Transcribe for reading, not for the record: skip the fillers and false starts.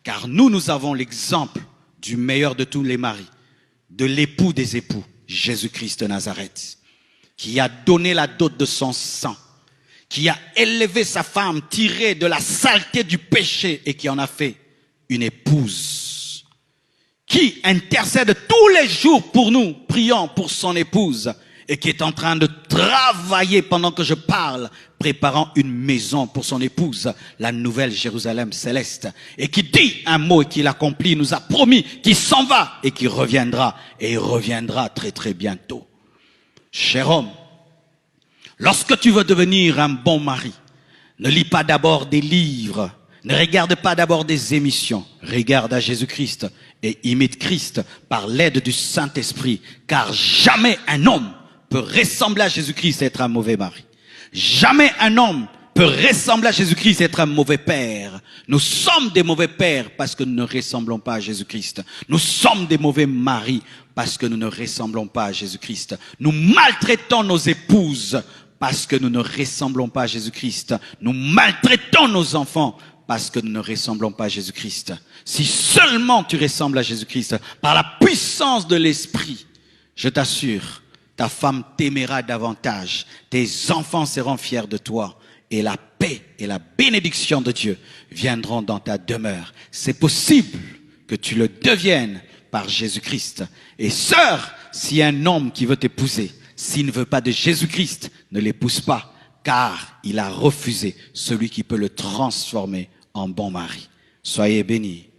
Car nous avons l'exemple du meilleur de tous les maris, de l'époux des époux, Jésus-Christ de Nazareth, qui a donné la dot de son sang, qui a élevé sa femme, tirée de la saleté du péché et qui en a fait une épouse, qui intercède tous les jours pour nous, priant pour son épouse, et qui est en train de travailler pendant que je parle, préparant une maison pour son épouse, la nouvelle Jérusalem céleste, et qui dit un mot et qui l'accomplit, nous a promis qu'il s'en va et qu'il reviendra, et il reviendra très très bientôt. Cher homme, lorsque tu veux devenir un bon mari, ne lis pas d'abord des livres, ne regarde pas d'abord des émissions, regarde à Jésus-Christ et imite Christ par l'aide du Saint-Esprit, car jamais un homme peut ressembler à Jésus-Christ et être un mauvais mari. Jamais un homme peut ressembler à Jésus-Christ et être un mauvais père. Nous sommes des mauvais pères parce que nous ne ressemblons pas à Jésus-Christ. Nous sommes des mauvais maris parce que nous ne ressemblons pas à Jésus-Christ. Nous maltraitons nos épouses parce que nous ne ressemblons pas à Jésus-Christ. Nous maltraitons nos enfants parce que nous ne ressemblons pas à Jésus-Christ. Si seulement tu ressembles à Jésus-Christ par la puissance de l'Esprit, je t'assure, ta femme t'aimera davantage, tes enfants seront fiers de toi et la paix et la bénédiction de Dieu viendront dans ta demeure. C'est possible que tu le deviennes par Jésus-Christ. Et sœur, si un homme qui veut t'épouser, s'il ne veut pas de Jésus-Christ, ne l'épouse pas, car il a refusé celui qui peut le transformer en bon mari. Soyez bénis.